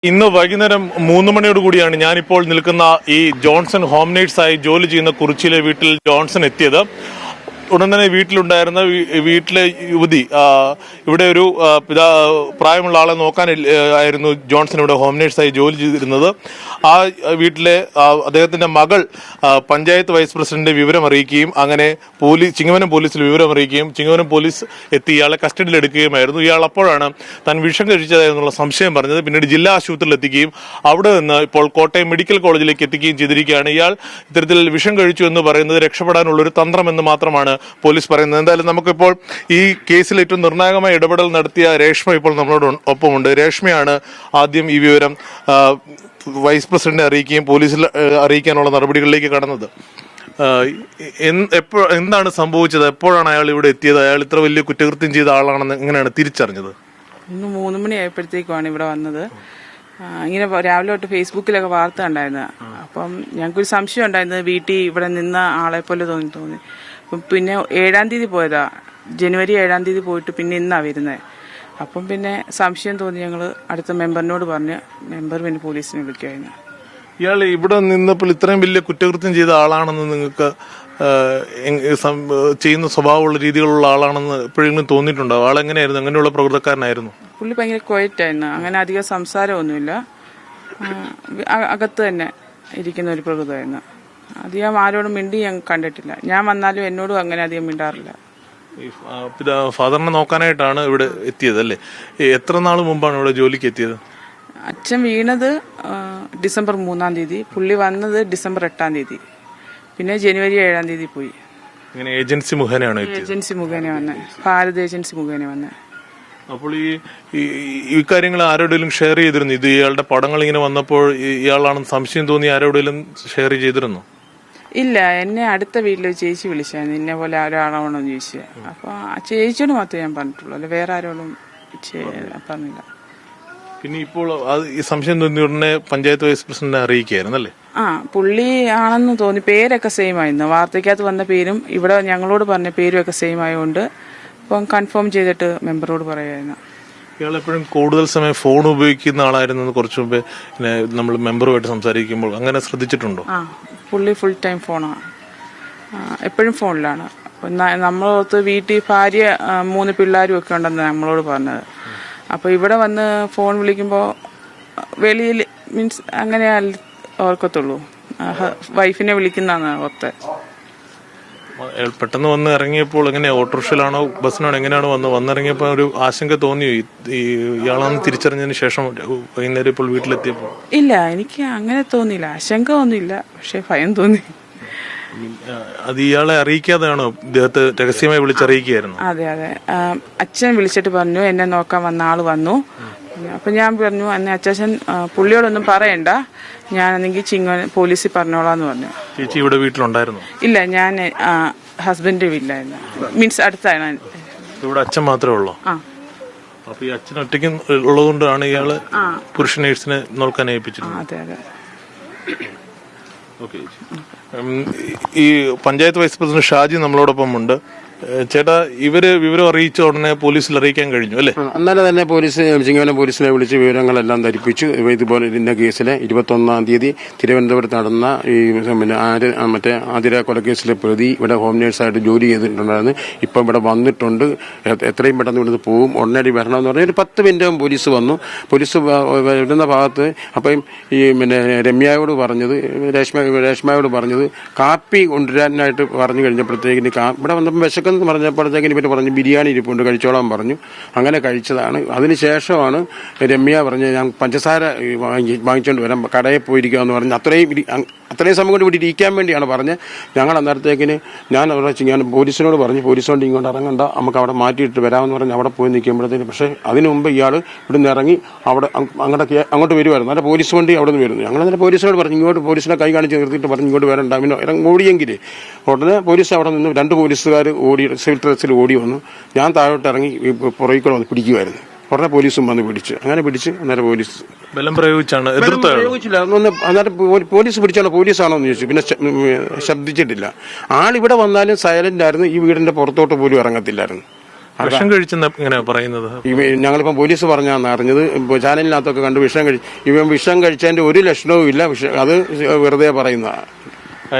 ഇന്ന് വൈകുന്നേരം 3 മണിയോട് കൂടിയാണ് ഞാനിപ്പോൾ നിൽക്കുന്ന ഈ ജോൺസൺ ഹോം നേഴ്സായി ജോലി ചെയ്യുന്ന കുറിച്ചിയിലെ വീട്ടിൽ ജോൺസൺ എത്തിയത്. ഉടൻ തന്നെ വീട്ടിലുണ്ടായിരുന്ന വീട്ടിലെ യുവതി ഇവിടെ ഒരു പ്രായമുള്ള ആളെ നോക്കാൻ ആയിരുന്നു ജോൺസൺ ഇവിടെ ഹോം നേഴ്സായി ജോലി ചെയ്തിരുന്നത്. ആ വീട്ടിലെ അദ്ദേഹത്തിന്റെ മകൾ പഞ്ചായത്ത് വൈസ് പ്രസിഡന്റ് വിവരം അറിയിക്കുകയും അങ്ങനെ ചിങ്ങവനം പോലീസിൽ വിവരം അറിയിക്കുകയും ചിങ്ങവനം പോലീസ് എത്തി ഇയാളെ കസ്റ്റഡിയിൽ എടുക്കുകയുമായിരുന്നു. ഇയാൾ അപ്പോഴാണ് താൻ വിഷം കഴിച്ചതായെന്നുള്ള സംശയം പറഞ്ഞത്. പിന്നീട് ജില്ലാ ആശുപത്രിയിൽ എത്തിക്കുകയും അവിടെ നിന്ന് ഇപ്പോൾ കോട്ടയം മെഡിക്കൽ കോളേജിലേക്ക് എത്തിക്കുകയും ചെയ്തിരിക്കുകയാണ്. ഇയാൾ ഇത്തരത്തിൽ വിഷം കഴിച്ചു എന്ന് പറയുന്നത് രക്ഷപ്പെടാനുള്ള ഒരു തന്ത്രമെന്ന് മാത്രമാണ് പോലീസ് പറയുന്നത്. എന്തായാലും നമുക്കിപ്പോൾ ഈ കേസിൽ ഏറ്റവും നിർണായകമായ ഇടപെടൽ നടത്തിയ രേഷ്മ ഇപ്പോൾ നമ്മളോട് ഒപ്പമുണ്ട്. രേഷ്മയാണ് ആദ്യം ഈ വിവരം വൈസ് പ്രസിഡന്റിനെ അറിയിക്കുകയും പോലീസിൽ അറിയിക്കാനുള്ള നടപടികളിലേക്ക് കടന്നത്. എന്താണ് സംഭവിച്ചത്? എപ്പോഴാണ് അയാൾ ഇവിടെ എത്തിയത്? അയാൾ ഇത്ര വലിയ കുറ്റകൃത്യം ചെയ്ത ആളാണെന്ന് എങ്ങനെയാണ് തിരിച്ചറിഞ്ഞത്? ഇന്ന് 3 മണിയായപ്പോഴത്തേക്കുമാണ് ഇവിടെ വന്നത്. ഇങ്ങനെ രാവിലെ തൊട്ട് ഫേസ്ബുക്കിലൊക്കെ വാർത്ത ഉണ്ടായിരുന്നു. അപ്പം ഞങ്ങൾക്കൊരു സംശയം ഉണ്ടായിരുന്നത് വീട്ടിൽ ഇവിടെ നിന്ന ആളെ പോലെ തോന്നി. പിന്നെ 7-ാം തീയതി പോയതാ, ജനുവരി 7-ാം തീയതി പോയിട്ട് പിന്നെ ഇന്നാ വരുന്നത്. അപ്പം പിന്നെ സംശയം തോന്നി ഞങ്ങൾ അടുത്ത മെമ്പറിനോട് പറഞ്ഞ് മെമ്പർ പിന്നെ പോലീസിനെ വിളിക്കുകയായിരുന്നു. ഇയാൾ ഇവിടെ നിന്നപ്പോൾ ഇത്രയും വലിയ കുറ്റകൃത്യം ചെയ്ത ആളാണെന്ന് നിങ്ങൾക്ക് ചെയ്യുന്ന സ്വഭാവമുള്ള രീതികളുള്ള ആളാണെന്ന് എപ്പോഴെങ്കിലും തോന്നിയിട്ടുണ്ടോ? ആളെങ്ങനെയായിരുന്നു? അങ്ങനെയുള്ള പ്രകൃതക്കാരനായിരുന്നു? പുള്ളി ഭയങ്കര ക്വയറ്റായിരുന്നു. അങ്ങനെ അധികം സംസാരമൊന്നുമില്ല. അകത്ത് തന്നെ ഇരിക്കുന്ന ഒരു പ്രകൃതമായിരുന്നു. അധികം ആരോടും മിണ്ടി ഞാൻ കണ്ടിട്ടില്ല. ഞാൻ വന്നാലും എന്നോടും അങ്ങനെ അധികം മിണ്ടാറില്ല. ഫാദറിനെ നോക്കാനായിട്ടാണ് ഇവിടെ എത്തിയത് അല്ലേ? എത്ര നാൾ മുമ്പാണ് ഇവിടെ ജോലിക്ക് എത്തിയത്? അച്ഛൻ വീണത് ഡിസംബർ 3-ാം തീയതി, പുള്ളി വന്നത് ഡിസംബർ 8-ാം തീയതി, പിന്നെ ജനുവരി 7-ാം തീയതി പോയി. ഏജൻസി മുഖേനയാണോ? ഏജൻസി മുഖേന വന്നെ, ഭാരത് ഏജൻസി മുഖേന വന്നെ. അപ്പോൾ ഈ കാര്യങ്ങൾ ആരോടെങ്കിലും ഷെയർ ചെയ്തിരുന്നു? ഇത് ഇയാളുടെ പടങ്ങൾ ഇങ്ങനെ വന്നപ്പോൾ ഇയാളാണെന്ന് സംശയം തോന്നി ആരോടെങ്കിലും ഷെയർ ചെയ്തിരുന്നു? ഇല്ല, എന്നെ അടുത്ത വീട്ടിലെ ചേച്ചി വിളിച്ചായിരുന്നു, ഇന്നെ പോലെ ഒരാളാണോ ചോദിച്ചത്. അപ്പൊ ആ ചേച്ചിയോട് മാത്രമേ ഞാൻ പറഞ്ഞിട്ടുള്ളൂ, അല്ല വേറെ ആരോടും പറഞ്ഞില്ല. പിന്നെ ഇപ്പോൾ ഈ സംശയം തോന്നി ഉടനെ പഞ്ചായത്ത് വൈസ് പ്രസിഡന്റിനെ അറിയിക്കുകയായിരുന്നു അല്ലേ? പുള്ളി ആണെന്ന് തോന്നി. പേരൊക്കെ സെയിം ആയിരുന്നു, വാർത്തയ്ക്കകത്ത് വന്ന പേരും ഇവിടെ ഞങ്ങളോട് പറഞ്ഞ പേരും ഒക്കെ സെയിം ആയതുകൊണ്ട് അപ്പം കൺഫേം ചെയ്തിട്ട് മെമ്പറോട് പറയായിരുന്നു. ഇയാൾ എപ്പോഴും കൂടുതൽ സമയം ഫോൺ ഉപയോഗിക്കുന്ന ആളായിരുന്നു കുറച്ചു മുമ്പേ നമ്മൾ മെമ്പറുമായിട്ട് സംസാരിക്കുമ്പോൾ. അങ്ങനെ ശ്രദ്ധിച്ചിട്ടുണ്ടോ? പുള്ളി ഫുൾ ടൈം ഫോണാണ്, എപ്പോഴും ഫോണിലാണ്. നമ്മളോർത്ത് വീട്ടിൽ ഭാര്യ 3 പിള്ളേരും ഒക്കെ ഉണ്ടെന്ന് നമ്മളോട് പറഞ്ഞത്. അപ്പോൾ ഇവിടെ വന്ന് ഫോൺ വിളിക്കുമ്പോൾ വെളിയിൽ മീൻസ് അങ്ങനെ ഓർക്കത്തുള്ളൂ, വൈഫിനെ വിളിക്കുന്നതാണ് ഓർത്ത്. പെട്ടെന്ന് വന്ന് ഇറങ്ങിയപ്പോൾ എങ്ങനെയാ, ഓട്ടോറിക്ഷയിലാണോ ബസ്സിനാണോ എങ്ങനെയാണ് വന്നിറങ്ങിയപ്പോൾ ഒരു ആശങ്ക തോന്നിയോ ഇയാളാണെന്ന് തിരിച്ചറിഞ്ഞതിന് ശേഷം വൈകുന്നേരം ഇപ്പോൾ വീട്ടിലെത്തിയപ്പോൾ? ഇല്ല, എനിക്ക് അങ്ങനെ തോന്നിയില്ല, ആശങ്ക ഒന്നുമില്ല, പക്ഷെ ഭയം തോന്നി. അത് ഇയാളെ അറിയിക്കാതെയാണോ ഇദ്ദേഹത്തെ രഹസ്യമായി വിളിച്ചറിയിക്കുകയായിരുന്നു? അതെ, അച്ഛൻ വിളിച്ചിട്ട് പറഞ്ഞു എന്നെ നോക്കാൻ വന്ന ആള് വന്നു. അപ്പൊ ഞാൻ പറഞ്ഞു എന്നെ അച്ഛൻ പുള്ളിയോടൊന്നും പറയണ്ട, ഞാനെങ്കിൽ പോലീസിൽ പറഞ്ഞോളാന്ന് പറഞ്ഞു. ചേച്ചി ഇവിടെ വീട്ടിലുണ്ടായിരുന്നു? ഇല്ല, ഞാൻ ഹസ്ബൻഡിന്റെ വീട്ടിലായിരുന്നു, മീൻസ് അടുത്താണ്. ഇവിടെ അച്ഛൻ മാത്രമേ ഉള്ളൂ? അപ്പൊ ഈ അച്ഛൻ ഒറ്റയ്ക്ക് ഉള്ളതുകൊണ്ടാണ് ഇയാള് പുരുഷ നേഴ്സിനെ നോക്കാൻ ഏൽപ്പിച്ചത്? അതെ. ഈ പഞ്ചായത്ത് വൈസ് പ്രസിഡന്റ് ഷാജി നമ്മളോടൊപ്പം ഉണ്ട്. ചേട്ടാ, ഇവര് വിവരം അറിയിച്ച ഉടനെ പോലീസിൽ അറിയിക്കാൻ കഴിഞ്ഞു അല്ലേ? അന്നേരം തന്നെ ചിങ്ങവനം പോലീസിനെ വിളിച്ച് വിവരങ്ങളെല്ലാം ധരിപ്പിച്ചു. ഇതുപോലെ ഇതിന്റെ കേസിലെ 21-ാം തീയതി തിരുവനന്തപുരത്ത് നടന്ന ഈ മറ്റേ ആതിര കൊലക്കേസിലെ പ്രതി ഇവിടെ ഹോം നേഴ്സായിട്ട് ജോലി ചെയ്തിട്ടുണ്ടായിരുന്നു. ഇപ്പം ഇവിടെ വന്നിട്ടുണ്ട്, എത്രയും പെട്ടെന്ന് ഇവിടുന്ന് പോകും, ഉടനടി വരണമെന്ന് പറഞ്ഞാൽ ഒരു 10 മിനിറ്റ് പോലീസ് വന്നു. പോലീസ് വരുന്ന ഭാഗത്ത് അപ്പം ഈ രമ്യയോട് പറഞ്ഞത്, രേഷ്മയോട് പറഞ്ഞത് കാപ്പി കൊണ്ടുവരാനായിട്ട് പറഞ്ഞു കഴിഞ്ഞപ്പോഴത്തേക്കിന് ഇവിടെ വന്നപ്പോൾ വിശക്കെന്ന് പറഞ്ഞപ്പോഴത്തേക്കിന് ഇവർ പറഞ്ഞു ബിരിയാണി ഇരിപ്പുണ്ട് കഴിച്ചോളാൻ പറഞ്ഞു. അങ്ങനെ കഴിച്ചതാണ്. അതിനുശേഷമാണ് രമ്യ പറഞ്ഞ് ഞാൻ പഞ്ചസാര വാങ്ങിച്ചുകൊണ്ട് വരാം, കടയിൽ പോയിരിക്കാമെന്ന് പറഞ്ഞ് അത്രയും സമയം കൊണ്ട് ഇവിടെ ഇരിക്കാൻ വേണ്ടിയാണ് പറഞ്ഞത്. ഞങ്ങൾ അന്നേരത്തേക്കിന് ഞാൻ പോലീസിനോട് പറഞ്ഞു, പോലീസുകൊണ്ട് ഇങ്ങോട്ട് ഇറങ്ങണ്ട, നമുക്ക് അവിടെ മാറ്റിയിട്ട് വരാമെന്ന് പറഞ്ഞ് അവിടെ പോയി നിൽക്കുമ്പോഴത്തേന് പക്ഷേ അതിന് മുമ്പ് ഇയാൾ ഇവിടുന്ന് ഇറങ്ങി അവിടെ അങ്ങോട്ട് വരുമായിരുന്നു. അല്ല പോലീസ് വണ്ടി അവിടെ നിന്ന് വരുന്നു. ഞങ്ങൾ അന്നേരം പോലീസിനോട് പറഞ്ഞു ഇങ്ങോട്ട്, പോലീസിനെ കൈ കാണിച്ച് നിർത്തിയിട്ട് പറഞ്ഞു ഇങ്ങോട്ട് വരണ്ട, അവന് ഓടിയെങ്കിൽ ഉടനെ പോലീസ് അവിടെ നിന്ന് 2 പോലീസുകാർ സിവിൽ ഡ്രസ്സിൽ ഓടി വന്നു. ഞാൻ താഴോട്ട് ഇറങ്ങി പുറകിൽ വന്ന് പിടിക്കുമായിരുന്നു. ഉടനെ പോലീസും വന്ന് പിടിച്ച് അന്നേരം പോലീസ് ബലം പ്രയോഗിച്ചില്ല. അന്നേരം പോലീസ് പിടിച്ചാണോ പോലീസാണോ എന്ന് ചോദിച്ചു. പിന്നെ ശബ്ദിച്ചിട്ടില്ല. ആളിവിടെ വന്നാലും സൈലന്റ് ആയിരുന്നു, ഈ വീടിന്റെ പുറത്തോട്ട് പോലും ഇറങ്ങത്തില്ലായിരുന്നു. വിഷം കഴിച്ചെന്ന് എങ്ങനെയാ പറയുന്നത്? ഞങ്ങളിപ്പം പോലീസ് പറഞ്ഞാന്ന് അറിഞ്ഞത്. ചാനലിനകത്തൊക്കെ കണ്ട് ഇവൻ വിഷം കഴിച്ചതിന്റെ ഒരു ലക്ഷണവും ഇല്ല. അത് വെറുതെ പറയുന്നതാണ്.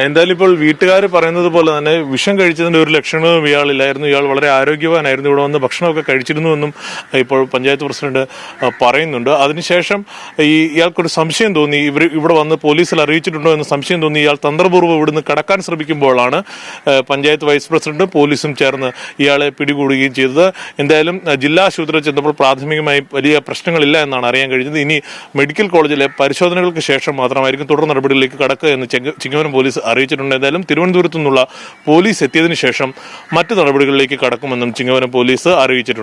എന്തായാലും ഇപ്പോൾ വീട്ടുകാർ പറയുന്നത് പോലെ തന്നെ വിഷം കഴിച്ചതിന്റെ ഒരു ലക്ഷണവും ഇയാളില്ലായിരുന്നു. ഇയാൾ വളരെ ആരോഗ്യവാനായിരുന്നു. ഇവിടെ വന്ന് ഭക്ഷണമൊക്കെ കഴിച്ചിരുന്നുവെന്നും ഇപ്പോൾ പഞ്ചായത്ത് പ്രസിഡന്റ് പറയുന്നുണ്ട്. അതിനുശേഷം ഇയാൾക്കൊരു സംശയം തോന്നി, ഇവിടെ വന്ന് പോലീസിൽ അറിയിച്ചിട്ടുണ്ടോ എന്ന് സംശയം തോന്നി. ഇയാൾ തന്ത്രപൂർവ്വം ഇവിടുന്ന് കടക്കാൻ ശ്രമിക്കുമ്പോഴാണ് പഞ്ചായത്ത് വൈസ് പ്രസിഡന്റും പോലീസും ചേർന്ന് ഇയാളെ പിടികൂടുകയും ചെയ്തത്. എന്തായാലും ജില്ലാ ആശുപത്രിയിൽ ചെന്നപ്പോൾ പ്രാഥമികമായി വലിയ പ്രശ്നങ്ങളില്ല എന്നാണ് അറിയാൻ കഴിഞ്ഞത്. ഇനി മെഡിക്കൽ കോളേജിലെ പരിശോധനകൾക്ക് ശേഷം മാത്രമായിരിക്കും തുടർ നടപടികളിലേക്ക് കടക്കുക എന്ന് ചിങ്ങവനം പോലീസ് അറിയിച്ചിട്ടുണ്ട്. എന്തായാലും തിരുവനന്തപുരത്തു നിന്നുള്ള പോലീസ് എത്തിയതിനു ശേഷം മറ്റു നടപടികളിലേക്ക് കടക്കുമെന്നും ചിങ്ങവനം പോലീസ് അറിയിച്ചിട്ടുണ്ട്.